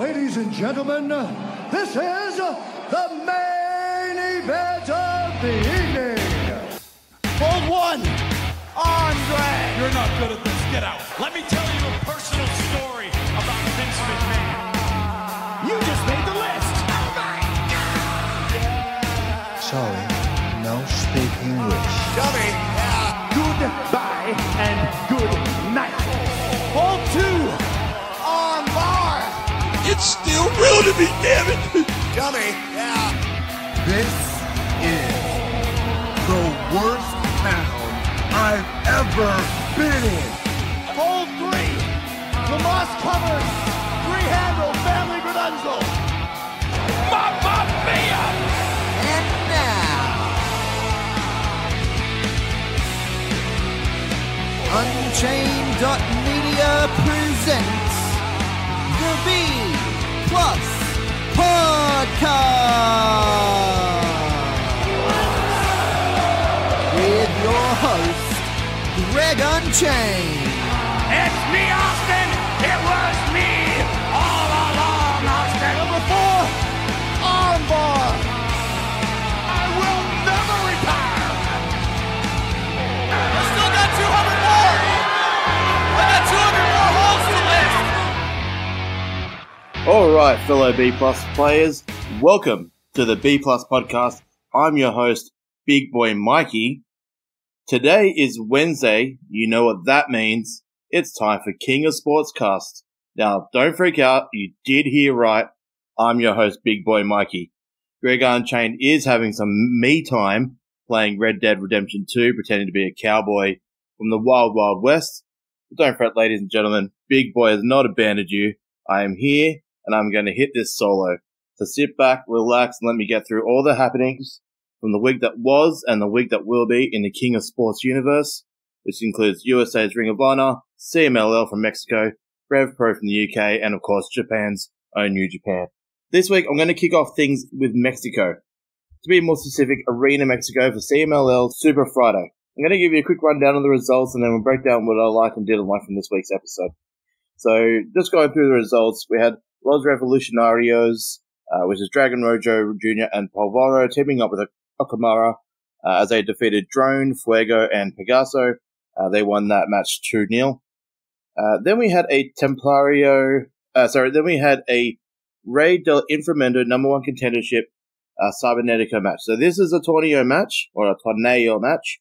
Ladies and gentlemen, this is the main event of the evening. Hold one, Andre. You're not good at this. Get out. Let me tell you a personal story about Vince McMahon. You just made the list. Oh my God! Sorry, no speak English. Dummy. Goodbye and good night. Hold two, on bar. It's still real to me, damn it! Dummy. This is the worst town I've ever been in. Hold three, Lamas covered. Three-handle family Gradunzel. Mamma mia! And now, Unchained.media presents the B Plus Podcast with your host, Greg Unchained. It's me, Austin! It was me all along, Austin! Number 4, Armbar. I will never retire! I still got 200 more. I got 200 more holes to list. All right, fellow B Plus players, welcome to the B Plus Podcast. I'm your host, Big Boy Mikey. Today is Wednesday. You know what that means. It's time for King of Sportscast. Now, don't freak out. You did hear right. I'm your host, Big Boy Mikey. Greg Unchained is having some me time playing Red Dead Redemption 2, pretending to be a cowboy from the Wild Wild West. But don't fret, ladies and gentlemen. Big Boy has not abandoned you. I am here, and I'm going to hit this solo. So sit back, relax, and let me get through all the happenings from the week that was and the week that will be in the King of Sports universe, which includes USA's Ring of Honor, CMLL from Mexico, Rev Pro from the UK, and of course Japan's own New Japan. This week I'm going to kick off things with Mexico. To be more specific, Arena Mexico for CMLL Super Friday. I'm going to give you a quick rundown of the results and then we'll break down what I like and didn't like from this week's episode. So just going through the results, we had Los Revolutionarios, which is Dragon Rojo Jr. and Polvoro teaming up with Okamura as they defeated Drone, Fuego, and Pegaso. They won that match 2-0. Then we had a then we had a Rey del Inframundo number 1 contendership Cybernetico match. So this is a torneo match, or a torneo match.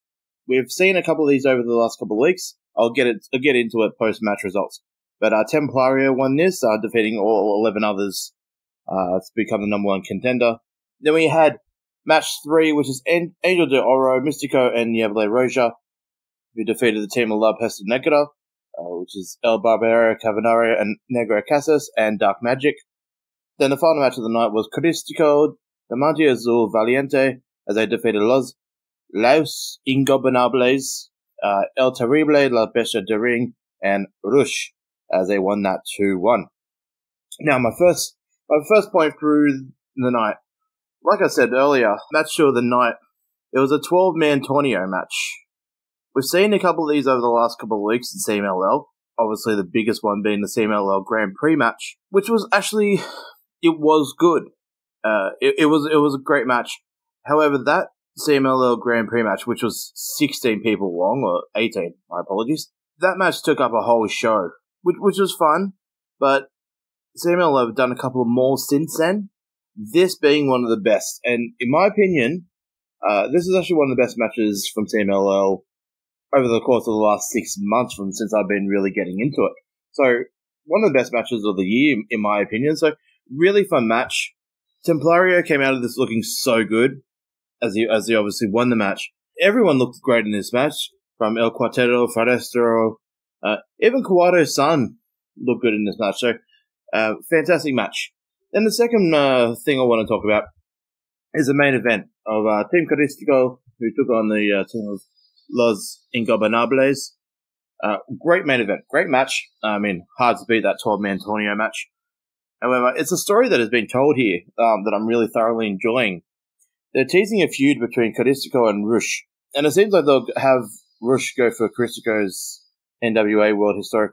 We've seen a couple of these over the last couple of weeks. I'll get into it post-match results. But Templario won this, defeating all 11 others to become the number 1 contender. Then we had match 3, which is Angel de Oro, Mystico, and Niebla Roja, who defeated the team of La Pesta Negra, which is El Barbero, Cavanario, and Negro Casas, and Dark Magic. Then the final match of the night was Caristico, Diamante Azul Valiente, as they defeated Los Ingobernables, El Terrible, La Bestia de Ring, and Rush, as they won that 2-1. Now, my first point through the night, like I said earlier, match 2 of the night, it was a 12-man torneo match. We've seen a couple of these over the last couple of weeks in CMLL. Obviously, the biggest one being the CMLL Grand Prix match, which was actually, it was good. It was a great match. However, that CMLL Grand Prix match, which was 16 people long, or 18, my apologies, that match took up a whole show, which was fun, but CMLL have done a couple of more since then, this being one of the best. And in my opinion, this is actually one of the best matches from CMLL over the course of the last 6 months since I've been really getting into it. So, one of the best matches of the year, in my opinion. So, really fun match. Templario came out of this looking so good, as he obviously won the match. Everyone looked great in this match, from El Cuarteto, Forestero, even Kawado-san looked good in this match. So, fantastic match. Then the second thing I want to talk about is the main event of Team Caristico, who took on the team of Los Ingobernables. Great main event. Great match. I mean, hard to beat that 12-man torneo match. However, it's a story that has been told here that I'm really thoroughly enjoying. They're teasing a feud between Caristico and Rush, and it seems like they'll have Rush go for Caristico's NWA World Historic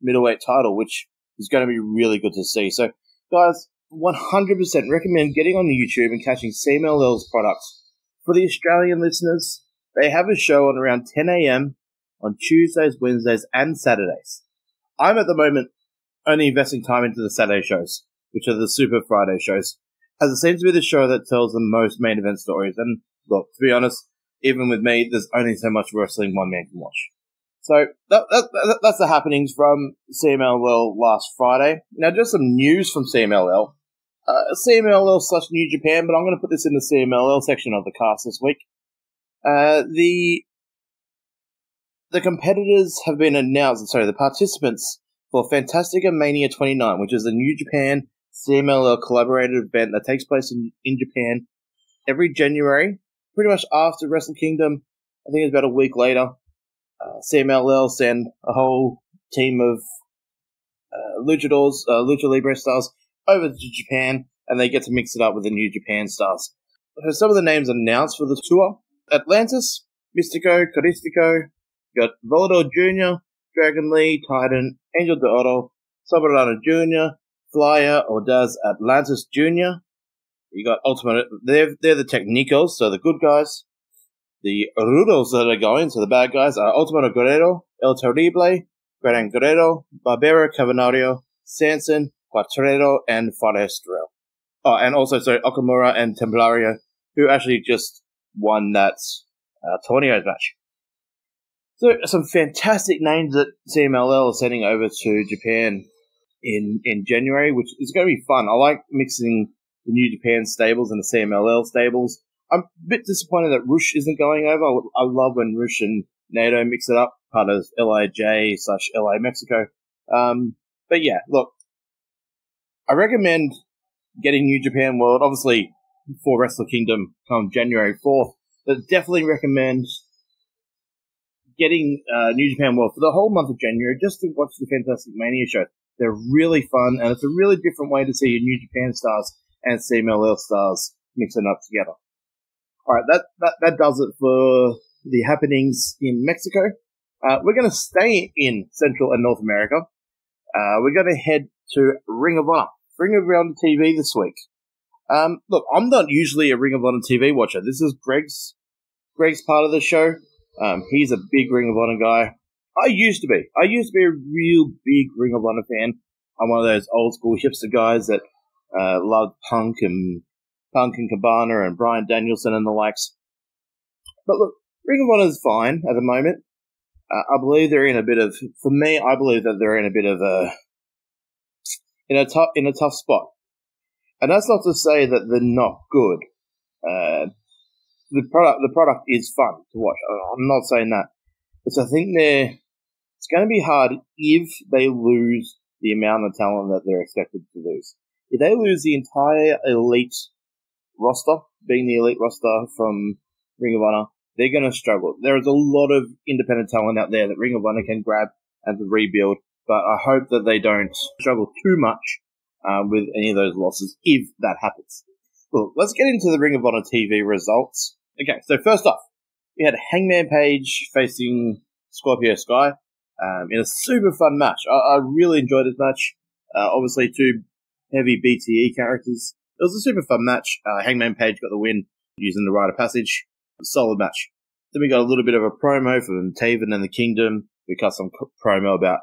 Middleweight title, which is going to be really good to see. So, guys, 100% recommend getting on YouTube and catching CMLL's products. For the Australian listeners, they have a show on around 10 a.m. on Tuesdays, Wednesdays, and Saturdays. I'm at the moment only investing time into the Saturday shows, which are the Super Friday shows, as it seems to be the show that tells the most main event stories. And look, to be honest, even with me, there's only so much wrestling one man can watch. So that's the happenings from CMLL last Friday. Now, just some news from CMLL. CMLL/New Japan, but I'm going to put this in the CMLL section of the cast this week. The competitors have been announced, the participants for Fantastica Mania 29, which is a New Japan CMLL collaborative event that takes place in Japan every January, pretty much after Wrestle Kingdom. I think it's about a week later. CMLL send a whole team of luchadors, Lucha Libre stars over to Japan, and they get to mix it up with the New Japan stars. So some of the names announced for the tour: Atlantis, Mystico, Caristico, you got Volador Jr., Dragon Lee, Titan, Angel de Oro, Soberano Jr., Flyer, Ordaz, Atlantis Jr. You got Ultimate, they're the Technicos, so the good guys. The Rudos that are going, so the bad guys, are Ultimate Guerrero, El Terrible, Gran Guerrero, Barbera, Cavernario, Sanson, Cuatrero, and Farestrel. Oh, and also, Okamura and Templario, who actually just won that Torneos match. So, some fantastic names that CMLL is sending over to Japan in January, which is going to be fun. I like mixing the New Japan stables and the CMLL stables. I'm a bit disappointed that Rush isn't going over. I love when Rush and NATO mix it up, part of LIJ/LA Mexico. But yeah, look, I recommend getting New Japan World, obviously, for Wrestle Kingdom come January 4th, but definitely recommend getting New Japan World for the whole month of January just to watch the Fantastic Mania show. They're really fun, and it's a really different way to see your New Japan stars and CMLL stars mixing up together. Alright, that does it for the happenings in Mexico. We're going to stay in Central and North America. We're going to head to Ring of Honor. Ring of Honor TV this week. Look, I'm not usually a Ring of Honor TV watcher. This is Greg's part of the show. He's a big Ring of Honor guy. I used to be a real big Ring of Honor fan. I'm one of those old school hipster guys that loved Punk and Cabana and Bryan Danielson and the likes. But look, Ring of Honor is fine at the moment. I believe they're in a bit of, for me, I believe that they're in a bit of in a tough spot. And that's not to say that they're not good. The product is fun to watch. I'm not saying that. But I think it's going to be hard if they lose the amount of talent that they're expected to lose. If they lose the entire elite roster, being the elite roster from Ring of Honor, they're going to struggle. There is a lot of independent talent out there that Ring of Honor can grab and to rebuild, but I hope that they don't struggle too much with any of those losses if that happens. Well, let's get into the Ring of Honor TV results. Okay, so first off, we had Hangman Page facing Scorpio Sky in a super fun match. I really enjoyed this match. Obviously, two heavy BTE characters. It was a super fun match. Hangman Page got the win using the Rite of Passage. Solid match. Then we got a little bit of a promo from Taven and the Kingdom. We got some promo about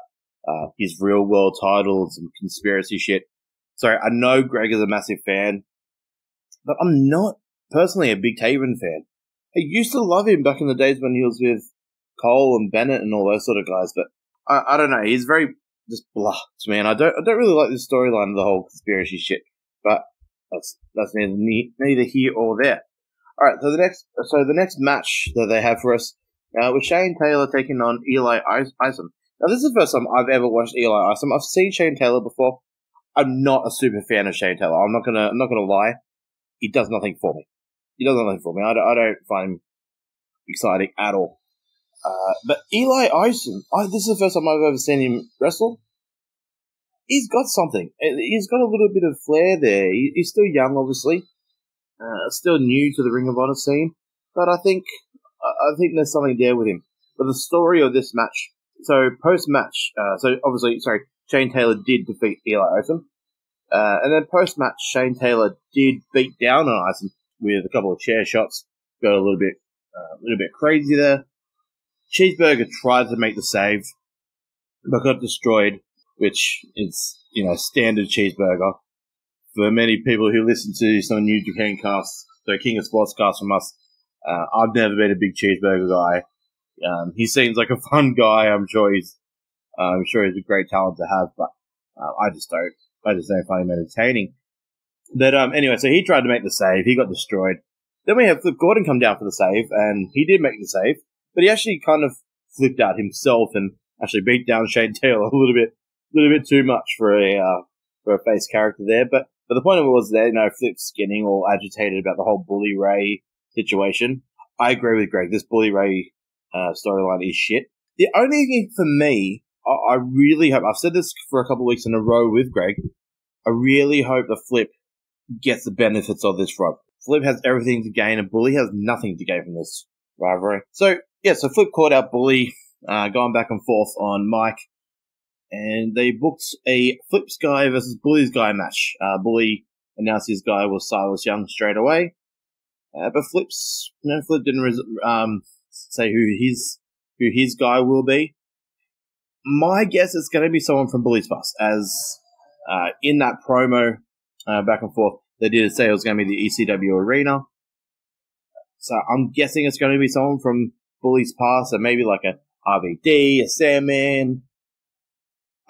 his real world title and some conspiracy shit. Sorry, I know Greg is a massive fan, but I'm not personally a big Taven fan. I used to love him back in the days when he was with Cole and Bennett and all those sort of guys, but I don't know. He's very just blah to me, and I don't really like this storyline of the whole conspiracy shit. But that's neither here or there. All right, so the next match that they have for us was Shane Taylor taking on Eli Isom. Now, this is the first time I've ever watched Eli Isom. I've seen Shane Taylor before. I'm not a super fan of Shane Taylor. I'm not gonna lie. He does nothing for me. I don't find him exciting at all. But Eli Isom, this is the first time I've ever seen him wrestle. He's got something. He's got a little bit of flair there. He's still young, obviously. Still new to the Ring of Honor scene. But I think there's something there with him. But the story of this match, so post-match, Shane Taylor did defeat Eli Isom. And then post-match, Shane Taylor did beat down on Isom with a couple of chair shots. Got a little bit crazy there. Cheeseburger tried to make the save, but got destroyed, which is, standard Cheeseburger. For many people who listen to some New Japan casts, so King of Sports casts from us, I've never been a big Cheeseburger guy. He seems like a fun guy. I'm sure he's a great talent to have, but I just don't find him entertaining. But anyway, so he tried to make the save. He got destroyed. Then we have Flip Gordon come down for the save, and he did make the save, but he actually kind of flipped out himself and actually beat down Shane Taylor a little bit too much for a face character there. But the point of it was that Flip's getting all agitated about the whole Bully Ray situation. I agree with Greg. This Bully Ray storyline is shit. The only thing for me, I really hope, I've said this for a couple of weeks in a row with Greg, I really hope that Flip gets the benefits of this rub. Flip has everything to gain, and Bully has nothing to gain from this rivalry. So Flip caught out Bully, going back and forth on Mike, and they booked a Flip's guy versus Bully's guy match. Bully announced his guy was Silas Young straight away, but Flip didn't say who his guy will be. My guess is going to be someone from Bully's past, as in that promo back and forth, they did say it was going to be the ECW arena. So I'm guessing it's going to be someone from Bully's past, so maybe like a RVD, a Sandman.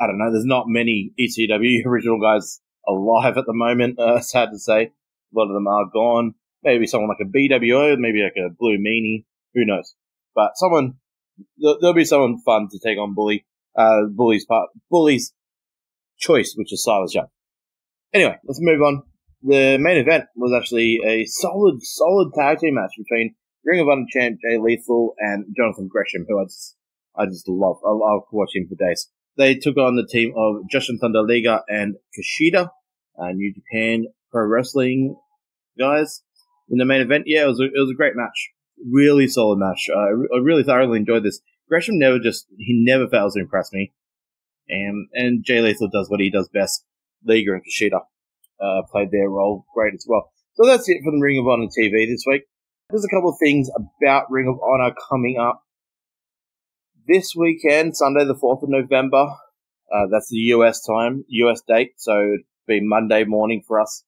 I don't know. There's not many ECW original guys alive at the moment. Sad to say, a lot of them are gone. Maybe someone like a BWO, maybe like a Blue Meanie. Who knows? But there'll be someone fun to take on Bully. Bully's choice, which is Silas Young. Anyway, let's move on. The main event was actually a solid tag team match between Ring of Honor champ Jay Lethal and Jonathan Gresham, who I just love. I love watching him for days. They took on the team of Jushin Thunder Liger and Kushida, New Japan Pro Wrestling guys. In the main event, it was a great match. Really solid match. I really thoroughly enjoyed this. Gresham never fails to impress me. And Jay Lethal does what he does best. Liger and Kushida played their role great as well. So that's it for the Ring of Honor TV this week. There's a couple of things about Ring of Honor coming up this weekend, Sunday the 4th of November. That's the US time, US date, so it'll be Monday morning for us.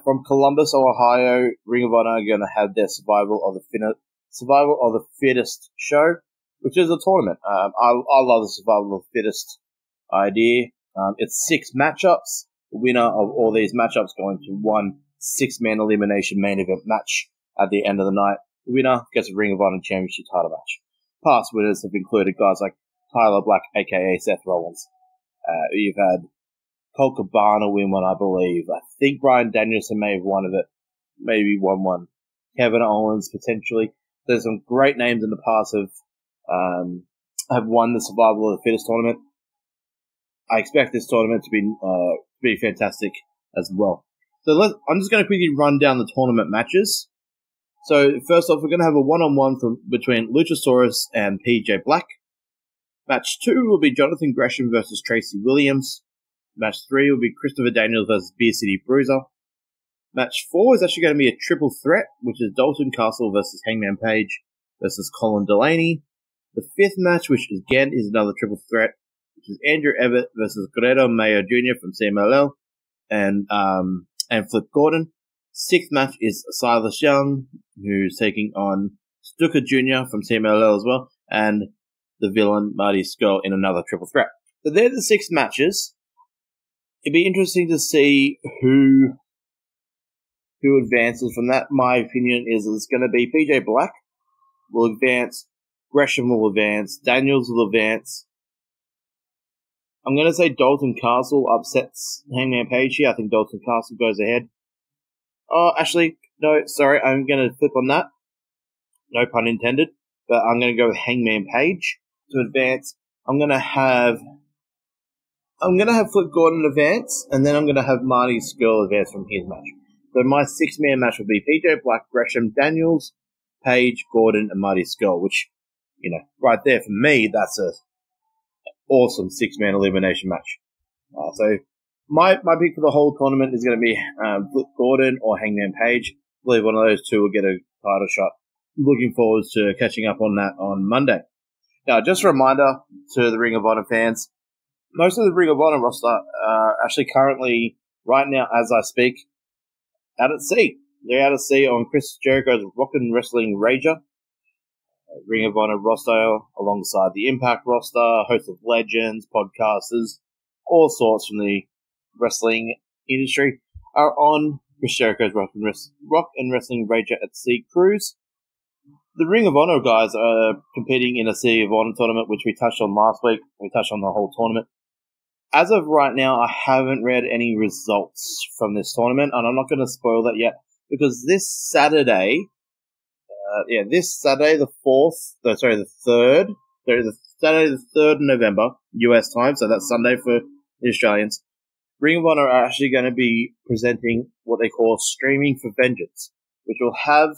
From Columbus, Ohio, Ring of Honor are going to have their Survival of the Fittest show, which is a tournament. I love the Survival of the Fittest idea. It's 6 matchups. The winner of all these matchups going to one 6-man elimination main event match at the end of the night. The winner gets a Ring of Honor Championship title match. Past winners have included guys like Tyler Black, aka Seth Rollins. You've had Colt Cabana win one, I believe. I think Bryan Danielson may have won of it. Maybe won one. Kevin Owens, potentially. There's some great names in the past have won the Survival of the Fittest tournament. I expect this tournament to be fantastic as well. So I'm just going to quickly run down the tournament matches. So first off, we're going to have a one-on-one between Luchasaurus and PJ Black. Match 2 will be Jonathan Gresham versus Tracy Williams. Match 3 will be Christopher Daniels versus Beer City Bruiser. Match 4 is actually going to be a triple threat, which is Dalton Castle versus Hangman Page versus Colin Delaney. The 5th match, which again is another triple threat, which is Andrew Everett versus Guerrero Mayo Jr. from CMLL and Flip Gordon. 6th match is Silas Young, who's taking on Stuka Jr. from CMLL as well, and the villain Marty Scurll in another triple threat. So they're the 6 matches. It'd be interesting to see who advances from that. My opinion is it's going to be PJ Black will advance, Gresham will advance, Daniels will advance. I'm going to say Dalton Castle upsets Hangman Page here. I think Dalton Castle goes ahead. Oh, actually, no, sorry, I'm going to flip on that. No pun intended. But I'm going to go with Hangman Page to advance. I'm going to have Flip Gordon advance, and then I'm going to have Marty Scurll advance from his match. So my 6-man match will be PJ Black, Gresham, Daniels, Page, Gordon, and Marty Scurll, which, right there for me, that's a awesome 6-man elimination match. So my pick for the whole tournament is going to be Flip Gordon or Hangman Page. I believe one of those two will get a title shot. Looking forward to catching up on that on Monday. Now, just a reminder to the Ring of Honor fans, most of the Ring of Honor roster are actually currently, right now as I speak, out at sea. They're out at sea on Chris Jericho's Rockin' Wrestling Rager, Ring of Honor roster, alongside the Impact roster, a host of legends, podcasters, all sorts from the wrestling industry, are on Chris Jericho's Rockin' Wrestling Rager at Sea cruise. The Ring of Honor guys are competing in a Sea of Honor tournament, which we touched on last week. We touched on the whole tournament. As of right now, I haven't read any results from this tournament, and I'm not going to spoil that yet, because this Saturday, the Saturday the 3rd of November, US time, so that's Sunday for the Australians, Ring of Honor are actually going to be presenting what they call Streaming for Vengeance, which will have,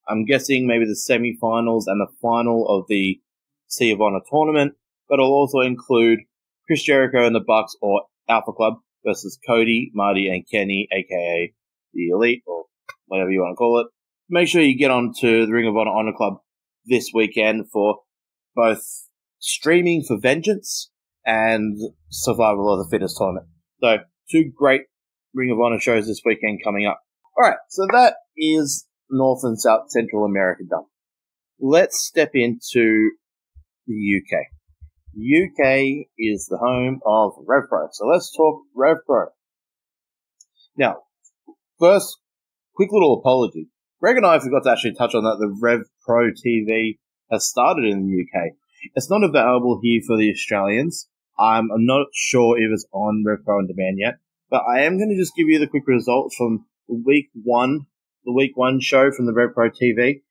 I'm guessing, maybe the semi-finals and the final of the Sea of Honor tournament, but it'll also include Chris Jericho and the Bucks, or Alpha Club, versus Cody, Marty, and Kenny, aka the Elite, or whatever you want to call it. Make sure you get on to the Ring of Honor Club this weekend for both Streaming for Vengeance and Survival of the Fittest tournament. So, two great Ring of Honor shows this weekend coming up. Alright, so that is North and South Central America done. Let's step into the UK. The UK is the home of RevPro, so let's talk RevPro. Now, first, quick little apology. Greg and I forgot to actually touch on that. The RevPro TV has started in the UK. It's not available here for the Australians. I'm not sure if it's on RevPro on demand yet, but I am going to just give you the quick results from the week one show from the RevPro TV.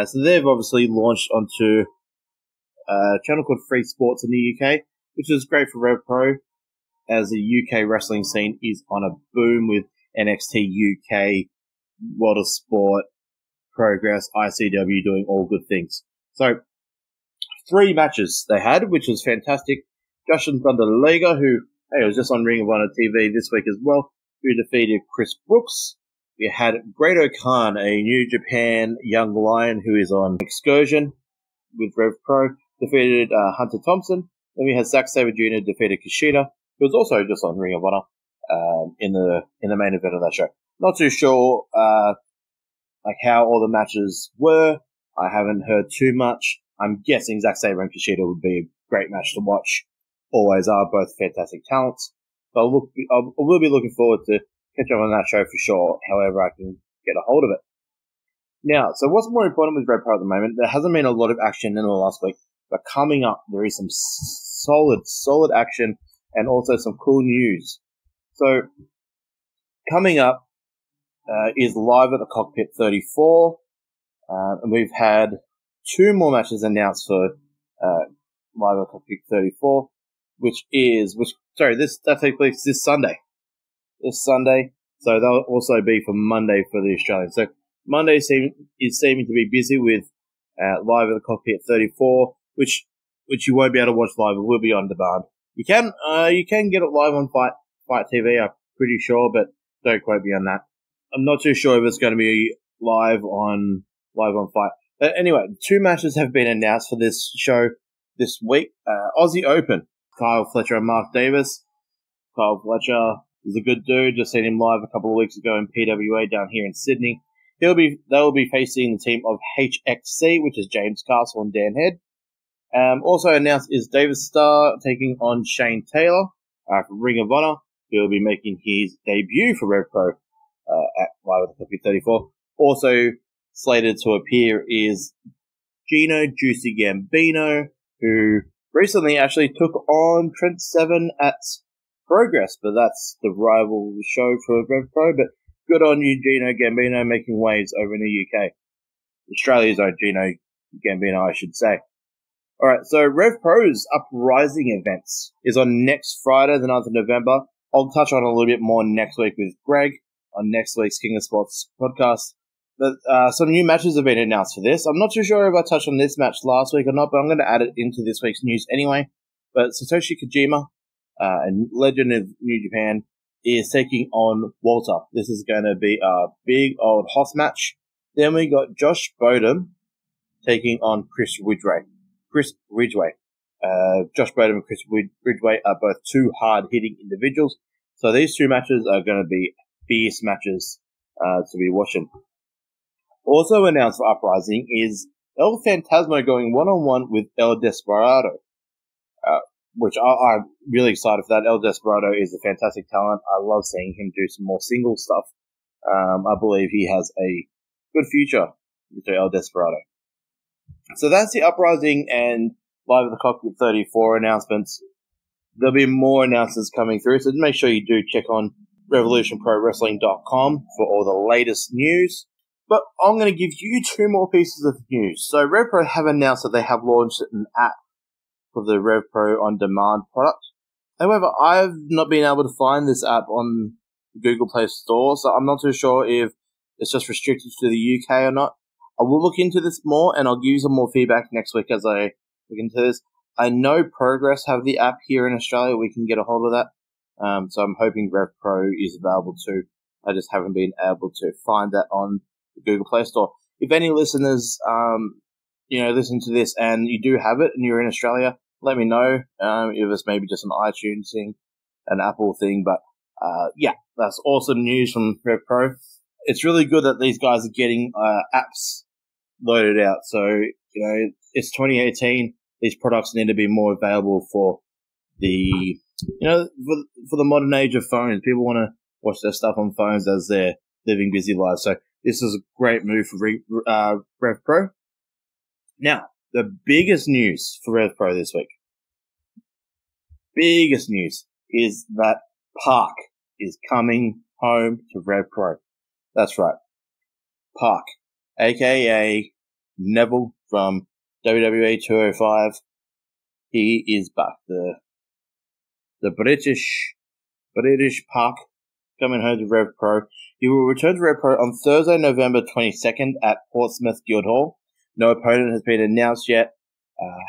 So they've obviously launched onto a channel called Free Sports in the UK, which is great for RevPro, as the UK wrestling scene is on a boom with NXT UK, World of Sport, Progress, ICW doing all good things. So, 3 matches they had, which was fantastic. Jushin Thunder Liger, who was just on Ring of Honor TV this week as well, who defeated Chris Brooks. We had Great-O-Khan, a New Japan young lion who is on excursion with RevPro, defeated Hunter Thompson. Then we had Zack Sabre Jr. defeated Kushida, who was also just on Ring of Honor in the main event of that show. Not too sure how all the matches were. I haven't heard too much. I'm guessing Zack Sabre and Kushida would be a great match to watch. Always are, both fantastic talents. So I will be looking forward to catch up on that show for sure, however I can get a hold of it. Now, so what's more important with RevPro at the moment? There hasn't been a lot of action in the last week, but coming up, there is some solid action and also some cool news. So, coming up is Live at the Cockpit 34, and we've had 2 more matches announced for Live at the Cockpit 34, that takes place this Sunday. So they'll also be for Monday for the Australians. So Monday is seeming to be busy with Live at the Cockpit 34, which you won't be able to watch live. It will be on demand. You can get it live on Fight TV, I'm pretty sure, but don't quote me on that. I'm not too sure if it's going to be live on Fight. But anyway, 2 matches have been announced for this show this week. Aussie Open, Kyle Fletcher and Mark Davis. Kyle Fletcher is a good dude. Just seen him live a couple of weeks ago in PWA down here in Sydney. They will be facing the team of HXC, which is James Castle and Dan Head. Also announced is David Starr taking on Shane Taylor from Ring of Honor. He'll be making his debut for RevPro at Live at the Cockpit 34. Also slated to appear is Gino Juicy Gambino, who recently actually took on Trent Seven at Progress, but that's the rival show for RevPro. But good on you, Gino Gambino, making waves over in the UK. Australia's own Gino Gambino, I should say. Alright, so RevPro's Uprising events is on next Friday, the 9th of November. I'll touch on a little bit more next week with Greg on next week's King of Sports podcast. But some new matches have been announced for this. I'm not too sure if I touched on this match last week or not, but I'm going to add it into this week's news anyway. But Satoshi Kojima and Legend of New Japan, is taking on Walter. This is going to be a big old hoss match. Then we got Josh Bodom taking on Chris Ridgway. Josh Bodom and Chris Ridgway are both two hard-hitting individuals. So these two matches are going to be fierce matches to be watching. Also announced for Uprising is El Phantasmo going one-on-one with El Desperado, which I'm really excited for that. El Desperado is a fantastic talent. I love seeing him do some more single stuff. I believe he has a good future with El Desperado. So that's the Uprising and Live at the Cockpit 34 announcements. There'll be more announcements coming through, so make sure you do check on RevolutionProWrestling.com for all the latest news. But I'm going to give you two more pieces of news. So RevPro have announced that they have launched an app for the RevPro On Demand product. However, I've not been able to find this app on the Google Play Store, so I'm not too sure if it's just restricted to the UK or not. I will look into this more, and I'll give you some more feedback next week as I look into this. I know Progress have the app here in Australia. We can get a hold of that. So I'm hoping RevPro is available too. I just haven't been able to find that on the Google Play Store. If any listeners, listen to this and you do have it and you're in Australia, let me know. If it's maybe just an iTunes thing, an Apple thing. But, that's awesome news from RevPro. It's really good that these guys are getting apps loaded out. So, it's 2018. These products need to be more available for the, for the modern age of phones. People want to watch their stuff on phones as they're living busy lives. So this is a great move for RevPro. Now, the biggest news for RevPro this week, is that Park is coming home to RevPro. That's right. Park, aka Neville from WWE 205. He is back. The British Park coming home to RevPro. He will return to RevPro on Thursday, November 22nd at Portsmouth Guildhall. No opponent has been announced yet.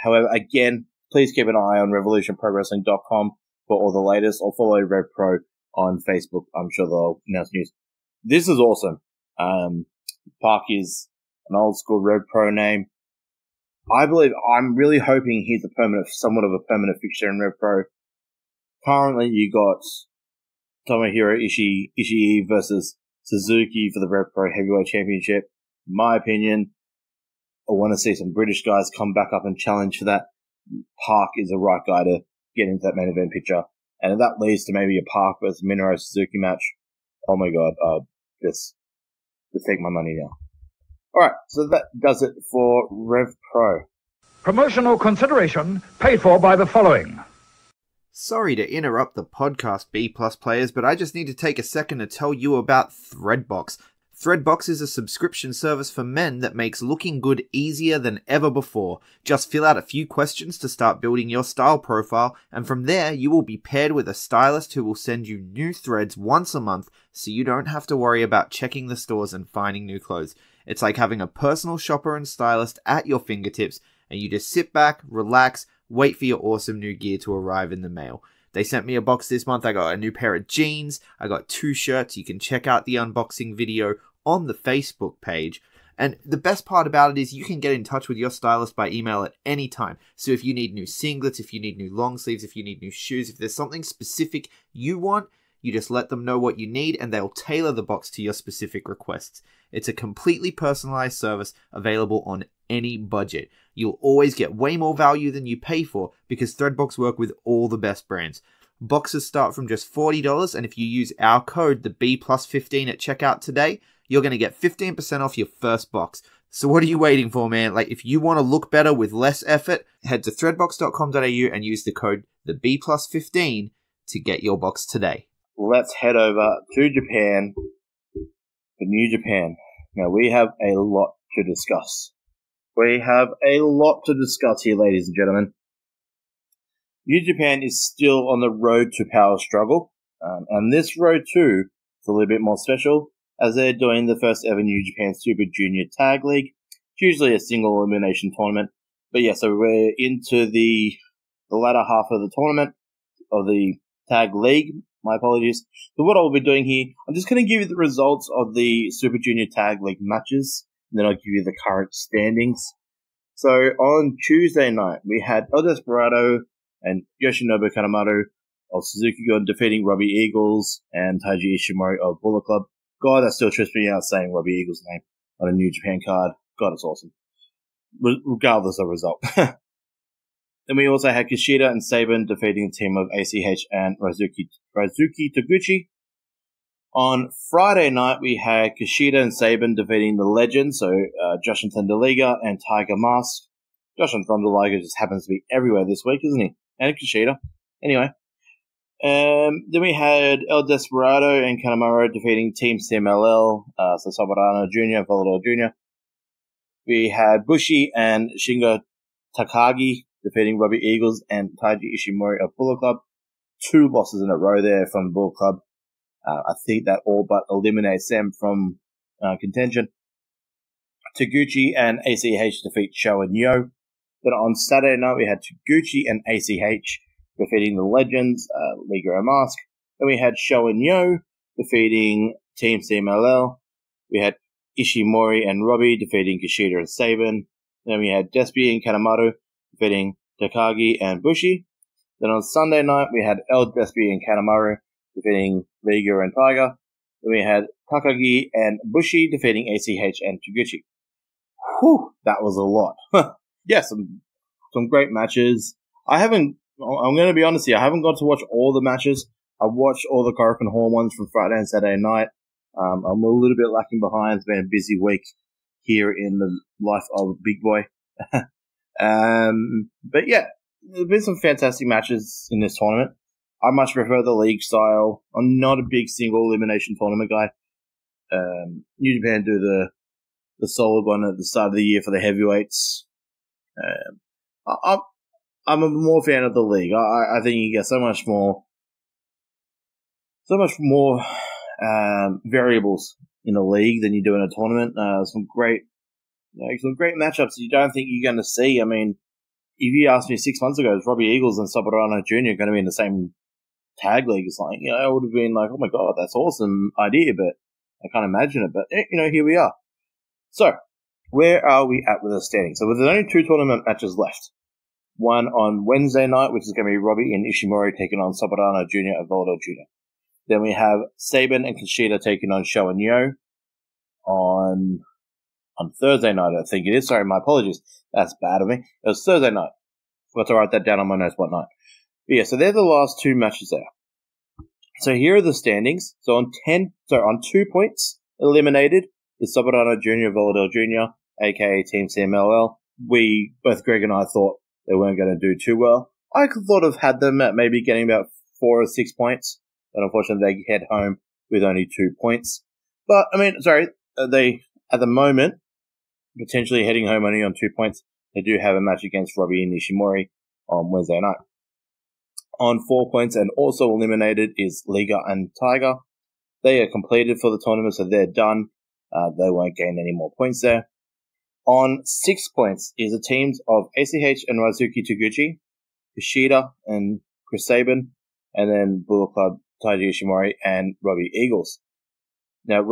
However, again, please keep an eye on RevolutionProWrestling.com for all the latest, or follow RevPro on Facebook. I'm sure they'll announce news. This is awesome. Park is an old school RevPro name. I'm really hoping he's somewhat of a permanent fixture in RevPro. Currently, you got Tomohiro Ishii versus Suzuki for the RevPro Heavyweight Championship. In my opinion, I want to see some British guys come back up and challenge for that. Park is the right guy to get into that main event picture. And if that leads to maybe a Park versus Minoru Suzuki match, oh my god, just take my money now. Alright, so that does it for RevPro. Promotional consideration paid for by the following. Sorry to interrupt the podcast, B+ players, but I just need to take a second to tell you about Threadbox. Threadbox is a subscription service for men that makes looking good easier than ever before. Just fill out a few questions to start building your style profile, and from there you will be paired with a stylist who will send you new threads once a month, so you don't have to worry about checking the stores and finding new clothes. It's like having a personal shopper and stylist at your fingertips, and you just sit back, relax, wait for your awesome new gear to arrive in the mail. They sent me a box this month. I got a new pair of jeans. I got 2 shirts. You can check out the unboxing video on the Facebook page. And the best part about it is you can get in touch with your stylist by email at any time. So if you need new singlets, if you need new long sleeves, if you need new shoes, if there's something specific you want, you just let them know what you need and they'll tailor the box to your specific requests. It's a completely personalized service available on any budget. You'll always get way more value than you pay for because Threadbox work with all the best brands. Boxes start from just $40, and if you use our code, the B+15 at checkout today, you're going to get 15% off your first box. So what are you waiting for, man? If you want to look better with less effort, head to threadbox.com.au and use the code the B+15 to get your box today. Let's head over to Japan, for New Japan. Now, we have a lot to discuss. We have a lot to discuss here, ladies and gentlemen. New Japan is still on the road to power struggle, and this road too is a little bit more special as they're doing the first ever New Japan Super Junior Tag League. It's usually a single elimination tournament, but yeah, so we're into the latter half of the tournament. of the Tag League. My apologies. So what I'll be doing here, I'm just going to give you the results of the Super Junior Tag League matches, and then I'll give you the current standings. So on Tuesday night, we had El Desperado and Yoshinobu Kanemaru of Suzuki Gun defeating Robbie Eagles and Taiji Ishimori of Bullet Club. God, that still trips me out saying Robbie Eagles' name on a New Japan card. God, it's awesome. Regardless of result. Then we also had Kushida and Saban defeating the team of ACH and Razuki Taguchi. On Friday night, we had Kushida and Saban defeating the Legends, so Jushin Thunder Liger and Tiger Mask. Jushin Thunder Liger just happens to be everywhere this week, isn't he? And Kushida. Anyway. Then we had El Desperado and Kanemaru defeating Team CMLL, so Sabarano Jr. and Volador Jr. We had Bushi and Shingo Takagi defeating Robbie Eagles and Taiji Ishimori of Bullet Club. 2 losses in a row there from Bullet Club. I think that all but eliminates them from contention. Taguchi and ACH defeat Sho and Yo. Then on Saturday night, we had Taguchi and ACH defeating the Legends, Liga and Mask. Then we had Sho and Yo defeating Team CMLL. We had Ishimori and Robbie defeating Kushida and Saban. Then we had Despy and Kanemaru defeating Takagi and Bushi. Then on Sunday night, we had El Despy and Kanemaru defeating Liga and Tiger. Then we had Takagi and Bushi defeating ACH and Taguchi. Whew, that was a lot. Yeah, some great matches. I'm going to be honest here, I haven't got to watch all the matches. I watched all the Korakuen Hall ones from Friday and Saturday night. I'm a little bit lacking behind. It's been a busy week here in the life of Big Boy. But yeah, there's been some fantastic matches in this tournament. I much prefer the league style. I'm not a big single elimination tournament guy. New Japan do the solid one at the start of the year for the heavyweights. I'm a more fan of the league. I think you get so much more variables in a league than you do in a tournament. Some great matchups you don't think you're going to see. I mean, if you asked me 6 months ago, is Robbie Eagles and Sabarano Jr. going to be in the same tag league? It's like, I would have been like, oh my god, that's awesome idea, but I can't imagine it. But here we are. So, where are we at with the standing? So, there's only 2 tournament matches left. One on Wednesday night, which is going to be Robbie and Ishimori taking on Sabarano Jr. and Volador Jr. Then we have Saban and Kushida taking on Sho and Yo on Thursday night, I think it is. Sorry, my apologies. That's bad of me. It was Thursday night. Forgot to write that down on my notes what night. But yeah, so they're the last 2 matches there. So here are the standings. So on 2 points eliminated is Sabarano Jr. and Volador Jr., aka Team CMLL. Both Greg and I thought they weren't going to do too well. I could thought of had them at maybe getting about 4 or 6 points, but unfortunately they head home with only 2 points. But, they, at the moment, potentially heading home only on 2 points. They do have a match against Robbie and Ishimori on Wednesday night. On 4 points and also eliminated is Liga and Tiger. They are completed for the tournament, so they're done. They won't gain any more points there. On 6 points is the teams of ACH and Razuki Taguchi, Kushida and Chris Saban, and then Bullet Club, Taiji Ishimori, and Robbie Eagles. Now,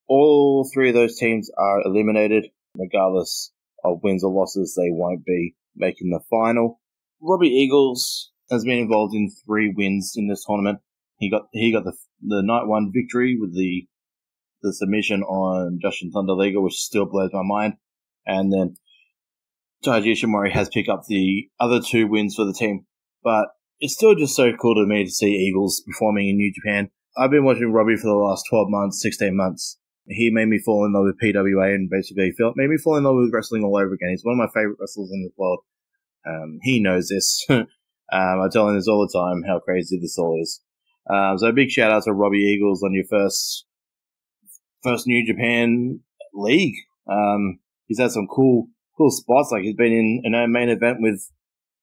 all 3 of those teams are eliminated. Regardless of wins or losses, they won't be making the final. Robbie Eagles has been involved in 3 wins in this tournament. He got the night 1 victory with the submission on Jushin Thunder Liger, which still blows my mind. And then Taiji Ishimori has picked up the other 2 wins for the team. But it's still just so cool to me to see Eagles performing in New Japan. I've been watching Robbie for the last 12 months, 16 months. He made me fall in love with PWA and basically made me fall in love with wrestling all over again. He's one of my favorite wrestlers in the world. He knows this. I tell him this all the time, how crazy this all is. So a big shout out to Robbie Eagles on your first New Japan league. He's had some cool spots. Like he's been in a main event with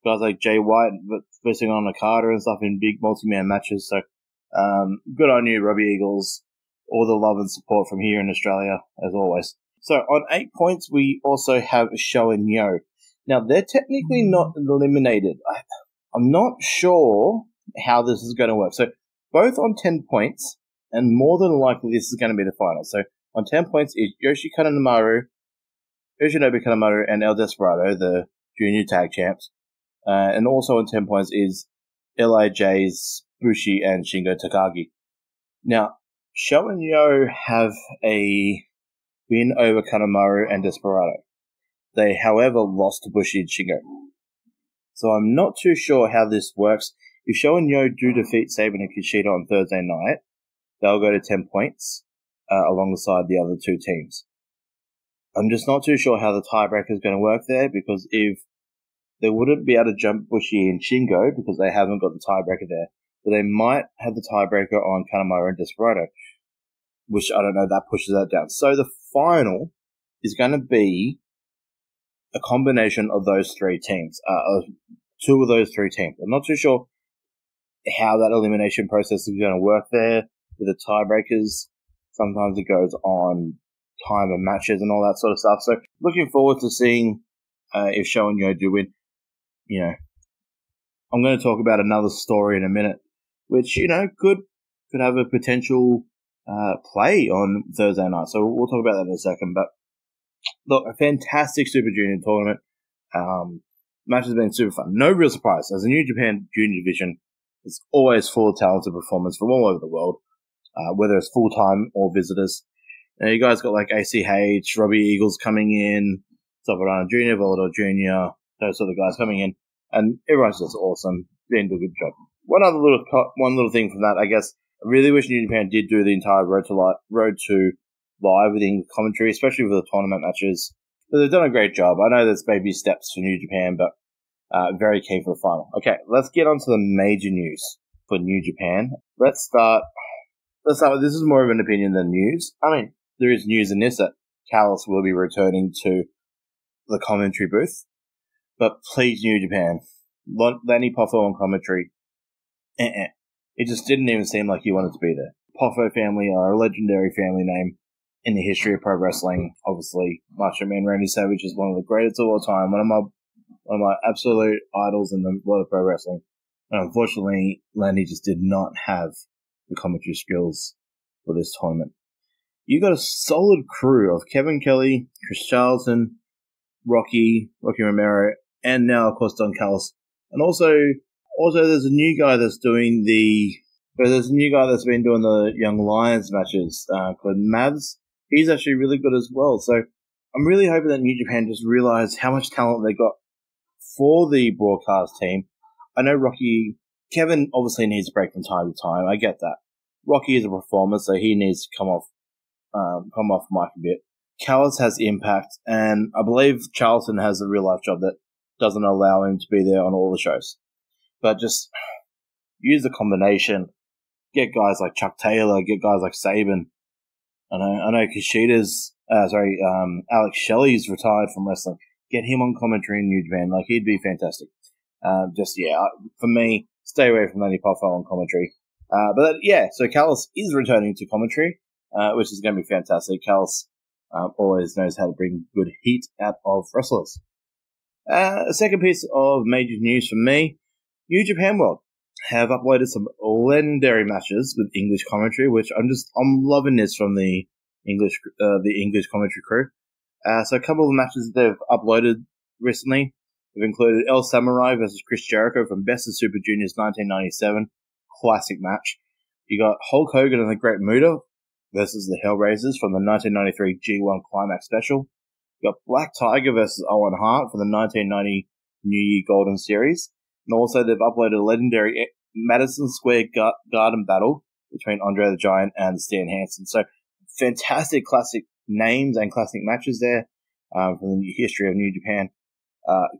guys like Jay White, facing on Okada and stuff in big multi-man matches. So, good on you, Robbie Eagles. All the love and support from here in Australia, as always. So, on 8 points, we also have Sho and Yo. Now, they're technically not eliminated. I'm not sure how this is going to work. So both on 10 points, and more than likely this is going to be the final. So on 10 points is Yoshinobu Kanemaru, and El Desperado, the junior tag champs. And also on 10 points is LIJ's Bushi and Shingo Takagi. Now, Sho and Yo have a win over Kanemaru and Desperado. They, however, lost to Bushi and Shingo. So I'm not too sure how this works. If Sho and Yo do defeat Saban and Kushida on Thursday night, they'll go to 10 points alongside the other two teams. I'm just not too sure how the tiebreaker is going to work there, because if they wouldn't be able to jump Bushi and Shingo because they haven't got the tiebreaker there, but they might have the tiebreaker on Kanemaru and Desperado, which I don't know, that pushes that down. So the final is going to be a combination of those three teams, two of those three teams. I'm not too sure how that elimination process is going to work there with the tiebreakers. Sometimes it goes on time of matches and all that sort of stuff. So looking forward to seeing if Sho and Yo do win. You know, I'm going to talk about another story in a minute, which, you know, could have a potential play on Thursday night. So we'll talk about that in a second. But look, a fantastic Super Junior tournament. Match has been super fun. No real surprise, as the New Japan Junior division is always full of talented performers from all over the world, whether it's full-time or visitors. Now, you guys got like ACH, Robbie Eagles coming in, Soberano Jr., Volador Jr., those sort of guys coming in, and everyone's just awesome, doing a good job. One little thing from that, I guess, I really wish New Japan did do the entire Road to Live with English commentary, especially for the tournament matches. But they've done a great job. I know there's baby steps for New Japan, but very keen for the final. Okay, let's get on to the major news for New Japan. Let's start with, this is more of an opinion than news. I mean, there is news in this that Callis will be returning to the commentary booth. But please, New Japan, Lenny Poffo on commentary. It just didn't even seem like he wanted to be there. Poffo family are a legendary family name in the history of pro wrestling. Obviously, Macho Man Randy Savage is one of the greatest of all time. One of my absolute idols in the world of pro wrestling. And unfortunately, Lenny just did not have the commentary skills for this tournament. You got a solid crew of Kevin Kelly, Chris Charlton, Rocky Romero, and now, of course, Don Callis. And also there's a new guy that's been doing the Young Lions matches, called Mavs. He's actually really good as well. So I'm really hoping that New Japan just realized how much talent they got for the broadcast team. I know Kevin obviously needs a break from time to time. I get that. Rocky is a performer, so he needs to come off mic a bit. Callis has impact, and I believe Charlton has a real life job that doesn't allow him to be there on all the shows. But just use the combination. Get guys like Chuck Taylor, get guys like Saban. I know Alex Shelley's retired from wrestling. Get him on commentary in New Japan. Like, he'd be fantastic. For me, stay away from Lenny Poffo on commentary. So Callis is returning to commentary, which is going to be fantastic. Callis always knows how to bring good heat out of wrestlers. A second piece of major news for me, New Japan World have uploaded some legendary matches with English commentary, which I'm loving this from the English commentary crew. So a couple of matches that they've uploaded recently have included El Samurai versus Chris Jericho from Best of Super Juniors 1997, classic match. You got Hulk Hogan and the Great Muta versus the Hellraisers from the 1993 G1 Climax Special. You got Black Tiger versus Owen Hart from the 1990 New Year Golden Series. And also they've uploaded a legendary Madison Square Garden battle between Andre the Giant and Stan Hansen. So fantastic classic names and classic matches there from the history of New Japan.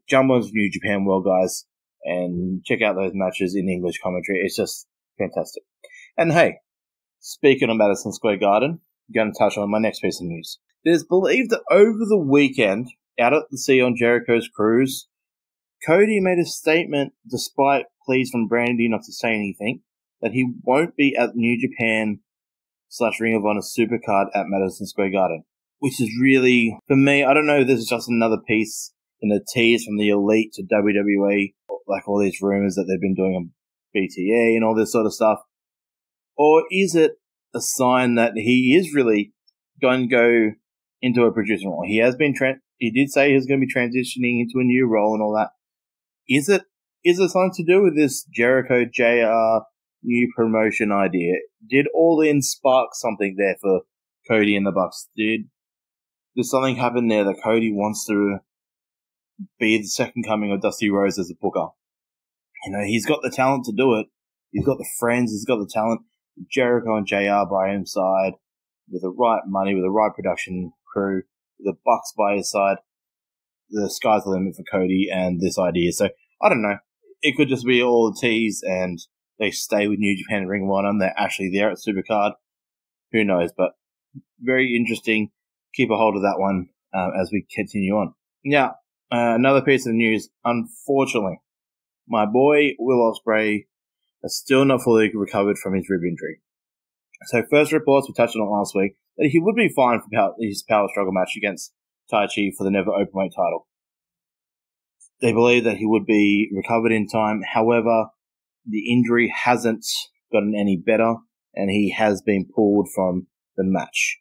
Jump on to New Japan World, guys, and check out those matches in English commentary. It's just fantastic. And hey, speaking of Madison Square Garden, I'm going to touch on my next piece of news. It is believed that over the weekend, out at the sea on Jericho's cruise, Cody made a statement, despite pleas from Brandy not to say anything, that he won't be at New Japan / Ring of Honor Supercard at Madison Square Garden. Which is really, for me, I don't know if this is just another piece in the tease from the Elite to WWE, like all these rumors that they've been doing BTE and all this sort of stuff? Or is it a sign that he is really going to go into a producing role? He did say he was going to be transitioning into a new role and all that. Is it something to do with this Jericho JR new promotion idea? Did All In spark something there for Cody and the Bucks? Did something happen there that Cody wants to be the second coming of Dusty Rhodes as a booker? He's got the talent to do it. He's got the friends. He's got the talent. Jericho and JR by his side, with the right money, with the right production crew, with the Bucks by his side. The sky's the limit for Cody and this idea. So, I don't know. It could just be all a tease and they stay with New Japan and Ring of Honor and they're actually there at Supercard. Who knows? But very interesting. Keep a hold of that one as we continue on. Now, another piece of news. Unfortunately, my boy Will Ospreay is still not fully recovered from his rib injury. So first reports, we touched on it last week, that he would be fine for his power struggle match against Taichi for the Never Openweight title. They believe that he would be recovered in time. However, the injury hasn't gotten any better, and he has been pulled from the match.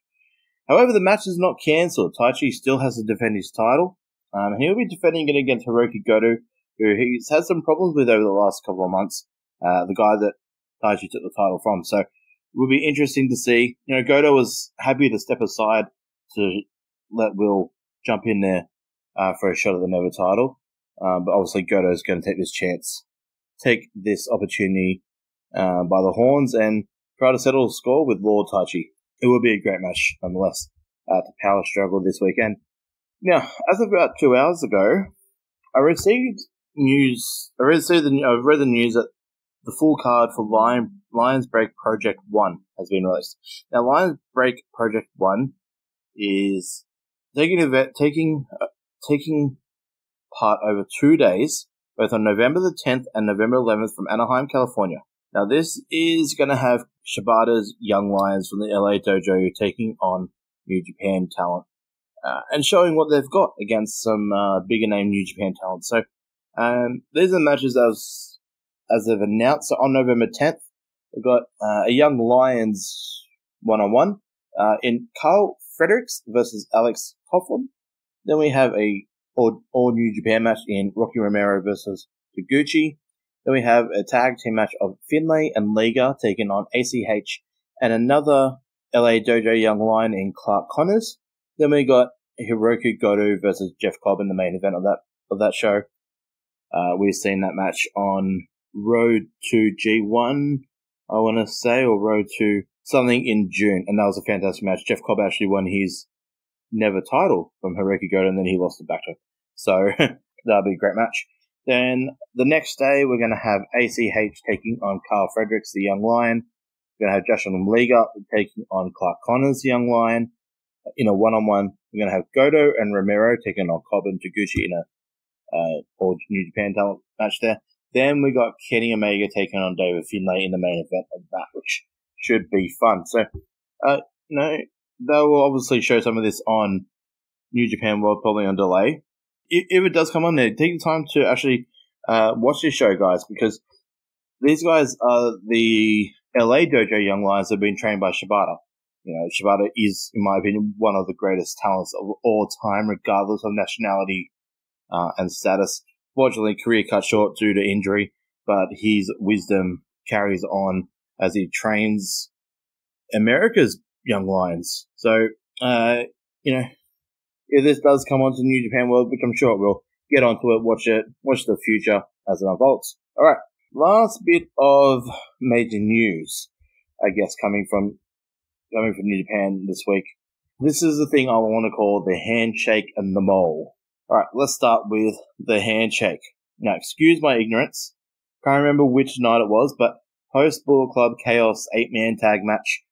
However, the match is not cancelled. Taichi still has to defend his title. He'll be defending it against Hiroki Goto, who he's had some problems with over the last couple of months. The guy that Taichi took the title from. So it will be interesting to see. Goto was happy to step aside to let Will jump in there for a shot at the Never title. But obviously Goto is going to take this opportunity by the horns and try to settle the score with Lord Taichi. It will be a great match nonetheless to power struggle this weekend. Now, as of about 2 hours ago, I received news. I've read the news that the full card for Lions Break Project 1 has been released. Now, Lions Break Project 1 is taking part over 2 days, both on November the 10th and November 11th from Anaheim, California. Now, this is going to have Shibata's Young Lions from the LA Dojo taking on New Japan talent and showing what they've got against some bigger name New Japan talent. So, these are the matches as they've announced. So on November 10th, we've got a Young Lions one-on-one in Carl Fredericks versus Alex Coughlin. Then we have a all New Japan match in Rocky Romero versus Taguchi. Then we have a tag team match of Finlay and Liga taking on ACH and another LA Dojo Young Lion in Clark Connors. Then we got Hiroki Goto versus Jeff Cobb in the main event of that show. We've seen that match on Road to G1, I want to say, or Road to something in June, and that was a fantastic match. Jeff Cobb actually won his Never title from Hiroki Goto, and then he lost it back to him. So that'll be a great match. Then the next day, we're going to have ACH taking on Carl Fredericks, the Young Lion. We're going to have Joshua Liga taking on Clark Connors, the Young Lion. In a one-on-one, we're going to have Goto and Romero taking on Cobb and Taguchi in a All New Japan talent match there. Then we got Kenny Omega taking on David Finlay in the main event of that, which should be fun. So, they will obviously show some of this on New Japan World, probably on delay. If it does come on there, take the time to actually watch this show, guys, because these guys are the LA Dojo Young Lions that have been trained by Shibata. Shibata is, in my opinion, one of the greatest talents of all time, regardless of nationality and status. Fortunately, career cut short due to injury, but his wisdom carries on as he trains America's Young Lions. So, if this does come onto New Japan World, which I'm sure it will, get onto it, watch the future as it unfolds. Alright, last bit of major news, I guess, coming from New Japan this week. This is the thing I want to call the handshake and the mole. Alright, let's start with the handshake. Now, excuse my ignorance. Can't remember which night it was, but post Bullet Club Chaos 8-man tag match,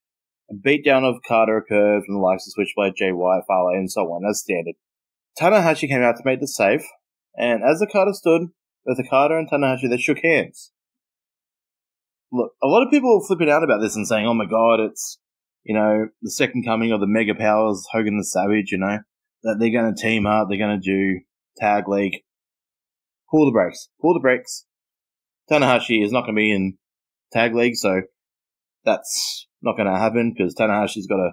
a beatdown of Carter occurred from the likes of Switchblade, Jay White, Fale, and so on, as standard. Tanahashi came out to make the save, and as the Carter stood, with the Carter and Tanahashi, they shook hands. Look, a lot of people were flipping out about this and saying, oh my god, it's, the second coming of the Mega Powers, Hogan the Savage, that they're going to team up, they're going to do Tag League. Pull the brakes. Tanahashi is not going to be in Tag League, so that's not going to happen because Tanahashi's got a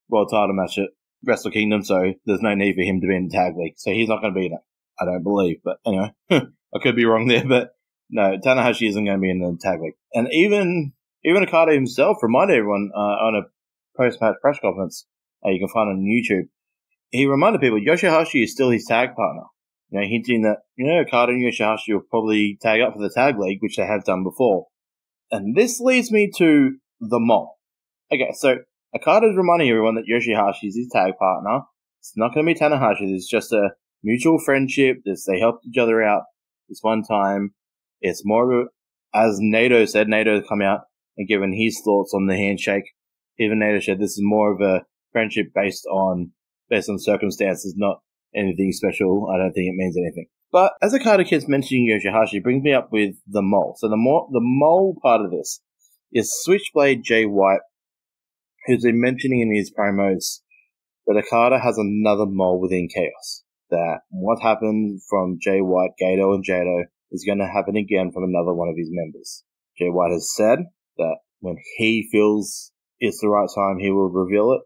world title match at Wrestle Kingdom, so there's no need for him to be in the Tag League. So he's not going to be in it, I don't believe. But anyway, I could be wrong there, but no, Tanahashi isn't going to be in the Tag League. And even Okada himself reminded everyone on a post-match press conference you can find on YouTube, he reminded people Yoshihashi is still his tag partner. You know, hinting that, Okada and Yoshihashi will probably tag up for the Tag League, which they have done before. And this leads me to the Mole. Okay, so Okada is reminding everyone that Yoshihashi is his tag partner. It's not going to be Tanahashi. It's just a mutual friendship. They helped each other out this one time. It's more of a, as Naito said, Nato has come out and given his thoughts on the handshake. Even Naito said this is more of a friendship based on circumstances, not anything special. I don't think it means anything. But as Okada keeps mentioning Yoshihashi, brings me up with the Mole. So the Mole part of this is Switchblade Jay White, who's been mentioning in his promos that Okada has another Mole within Chaos. That what happened from Jay White, Gato, and Jado is going to happen again from another one of his members. Jay White has said that when he feels it's the right time, he will reveal it.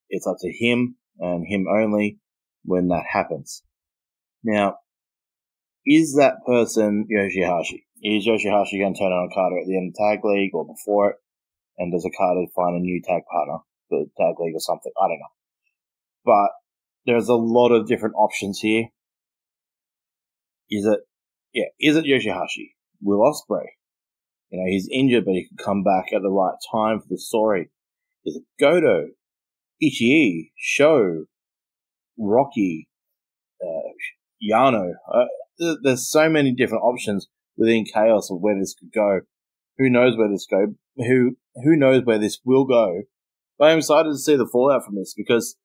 It's up to him and him only when that happens. Now, is that person Yoshihashi? Is Yoshihashi going to turn on Okada at the end of Tag League or before it? And does Okada find a new tag partner for Tag League or something? I don't know. But there's a lot of different options here. Is it Yoshihashi? Will Ospreay? He's injured, but he could come back at the right time for the story. Is it Goto? Ishii? Sho? Rocky? Yano? There's so many different options within Chaos of where this could go. Who knows where this go? Who knows where this will go? But I'm excited to see the fallout from this because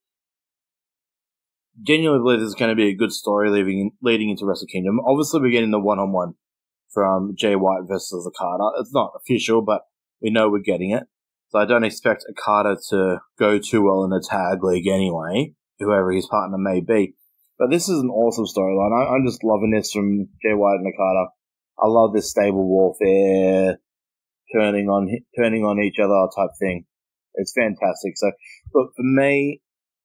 genuinely believe this is going to be a good story leading into Wrestle Kingdom. Obviously, we're getting the one-on-one from Jay White versus Okada. It's not official, but we know we're getting it. So I don't expect Okada to go too well in the Tag League anyway, whoever his partner may be. But this is an awesome storyline. I'm just loving this from Jay White and Okada. I love this stable warfare, turning on each other type thing. It's fantastic. So, look, for me,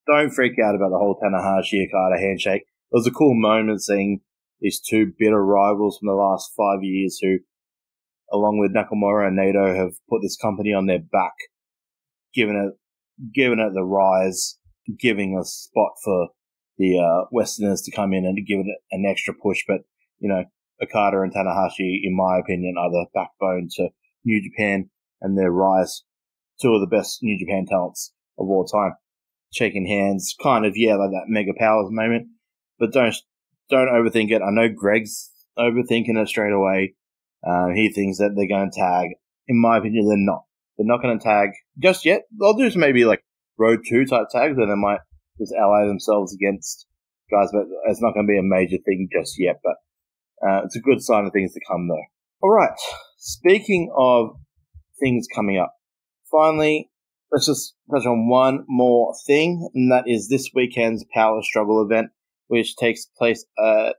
don't freak out about the whole Tanahashi-Okada handshake. It was a cool moment seeing these two bitter rivals from the last 5 years who, along with Nakamura and Naito, have put this company on their back, giving it the rise, giving a spot for the Westerners to come in and to give it an extra push. But, Okada and Tanahashi, in my opinion, are the backbone to New Japan and their rise. Two of the best New Japan talents of all time. Shaking hands, kind of, like that Mega Powers moment. But don't overthink it. I know Greg's overthinking it straight away. He thinks that they're going to tag. In my opinion, they're not. They're not going to tag just yet. They'll do some maybe like Road 2 type tags where they might just ally themselves against guys, but it's not going to be a major thing just yet. But it's a good sign of things to come, though. All right. Speaking of things coming up, finally, let's just touch on one more thing, and that is this weekend's Power Struggle event, which takes place at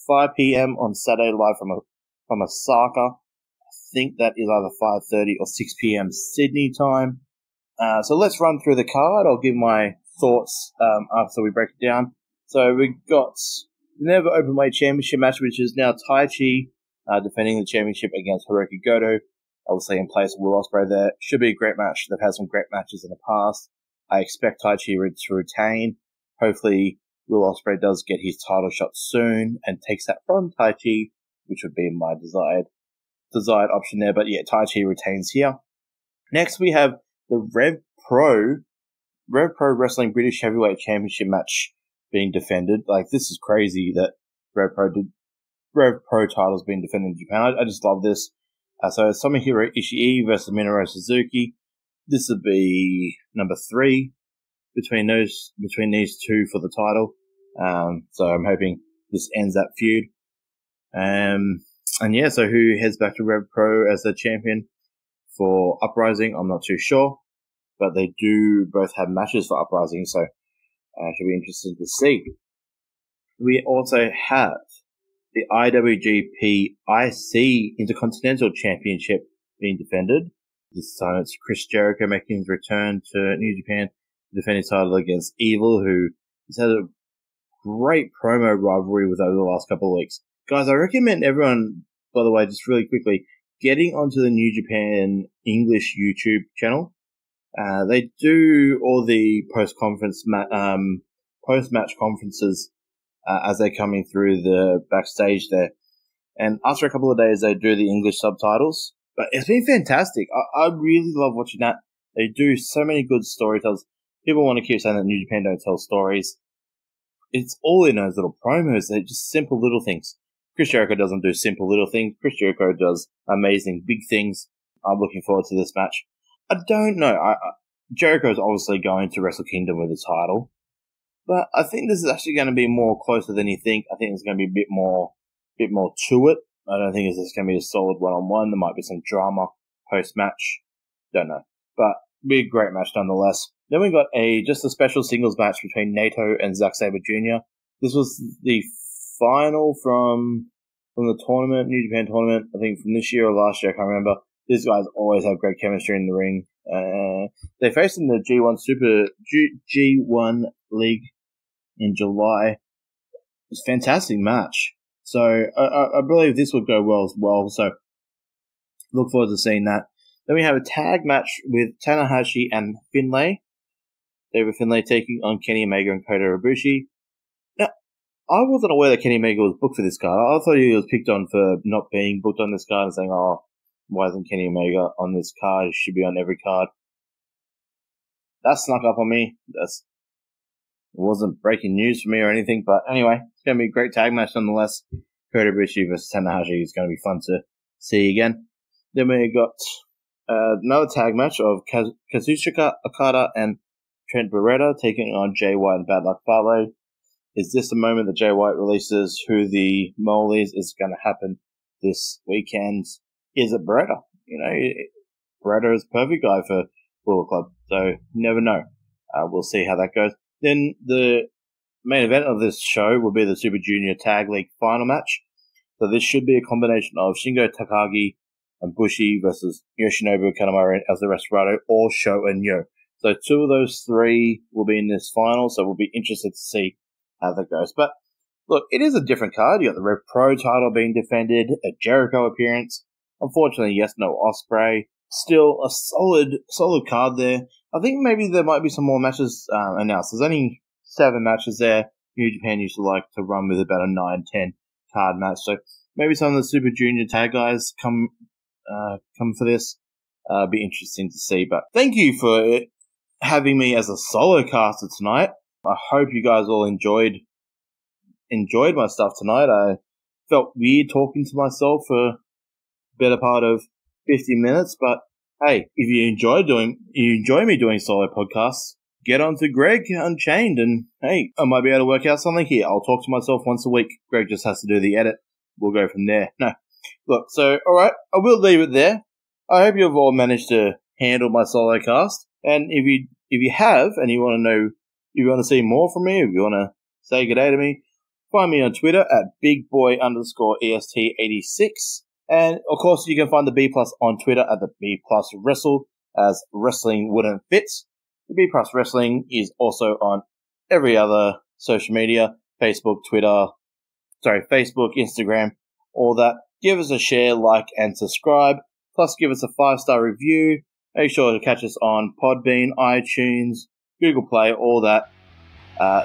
5 p.m. on Saturday live from Osaka. I think that is either 5:30 or 6 p.m. Sydney time. So let's run through the card. I'll give my thoughts after we break it down. So we got the Never Openweight Championship match, which is now Taichi defending the championship against Hiroki Goto. Obviously in place of Will Ospreay there. Should be a great match. They've had some great matches in the past. I expect Taichi to retain. Hopefully Will Ospreay does get his title shot soon and takes that from Taichi, which would be my desired option there. But yeah, Taichi retains here. Next we have the Rev Pro Wrestling British Heavyweight Championship match being defended. Like, this is crazy that Rev Pro title's being defended in Japan. I just love this. So Tomohiro Ishii versus Minoru Suzuki. This would be number 3 between these two for the title. So I'm hoping this ends that feud. And yeah, so who heads back to Rev Pro as the champion for Uprising? I'm not too sure, but they do both have matches for Uprising, so should be interesting to see. We also have the IWGP IC Intercontinental Championship being defended. This time it's Chris Jericho making his return to New Japan to defend his title against Evil, who has had a great promo rivalry with over the last couple of weeks. Guys, I recommend everyone, by the way, just really quickly, getting onto the New Japan English YouTube channel. They do all the post-match conferences as they're coming through the backstage there. And after a couple of days, they do the English subtitles. But it's been fantastic. I really love watching that. They do so many good storytellers. People want to keep saying that New Japan don't tell stories. It's all in those little promos. They're just simple little things. Chris Jericho doesn't do simple little things. Chris Jericho does amazing big things. I'm looking forward to this match. I don't know. Jericho's obviously going to Wrestle Kingdom with the title. But I think this is actually going to be more closer than you think. I think there's going to be a bit more to it. I don't think it's just going to be a solid one-on-one. There might be some drama post-match. Don't know. But be a great match nonetheless. Then we got just a special singles match between Naito and Zack Sabre Jr. This was the final from the tournament, New Japan tournament, I think from this year or last year, I can't remember. These guys always have great chemistry in the ring. They faced in the G1 League in July. It was a fantastic match. So I believe this would go well as well. So look forward to seeing that. Then we have a tag match with Tanahashi and Finlay. David Finlay taking on Kenny Omega and Kota Ibushi. Now, I wasn't aware that Kenny Omega was booked for this card. I thought he was picked on for not being booked on this card and saying, oh, why isn't Kenny Omega on this card? He should be on every card. That snuck up on me. It wasn't breaking news for me or anything, but anyway, it's going to be a great tag match nonetheless. Kota Ibushi versus Tanahashi is going to be fun to see again. Then we got another tag match of Kazuchika Okada and Trent Beretta taking on Jay White and Bad Luck Fale. Is this the moment that Jay White releases who the mole is? Is going to happen this weekend? Is it Beretta? You know, Beretta is a perfect guy for Bullet Club, so you never know. We'll see how that goes. Then the main event of this show will be the Super Junior Tag League final match. So this should be a combination of Shingo Takagi and Bushi versus Yoshinobu Kanemaru and El Desperado or Sho and Yo. So two of those three will be in this final, so we'll be interested to see how that goes. But look, it is a different card. You got the Rev Pro title being defended, a Jericho appearance. Unfortunately, yes, no Ospreay. Still a solid card there. I think maybe there might be some more matches announced. There's only 7 matches there. New Japan used to like to run with about a 9-10 card match. So maybe some of the Super Junior tag guys come for this. Be interesting to see. But thank you for having me as a solo caster tonight. I hope you guys all enjoyed my stuff tonight. I felt weird talking to myself for a better part of 50 minutes, but hey, if you enjoy me doing solo podcasts, get on to Greg Unchained, and hey, I might be able to work out something here. I'll talk to myself once a week. Greg just has to do the edit. We'll go from there. No, look, so alright, I will leave it there. I hope you've all managed to handle my solo cast, and if you have, and you want to know, if you want to see more from me, if you want to say good day to me, find me on Twitter at bigboy_est86. And, of course, you can find the B Plus on Twitter at the B Plus Wrestle, as wrestling wouldn't fit. The B Plus Wrestling is also on every other social media, Facebook, Instagram, all that. Give us a share, like, and subscribe. Plus, give us a 5-star review. Make sure to catch us on Podbean, iTunes, Google Play, all that.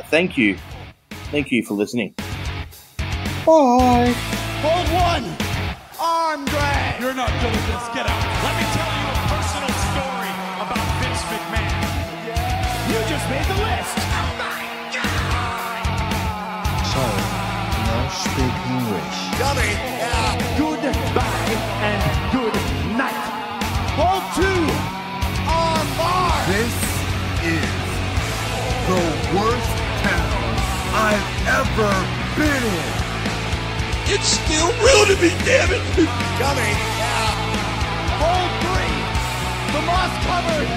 Thank you. Thank you for listening. Bye. Hold one. Arm drag. You're not doing this. Get out. Let me tell you a personal story about Vince McMahon. You just made the list. Oh my God. Sorry, no speak English. Dummy. Goodbye and good night. Hold 2. Arm bar. This is the worst town I've ever been in. It's still real to me, damn it. Dummy. Hold 3. The moss covered.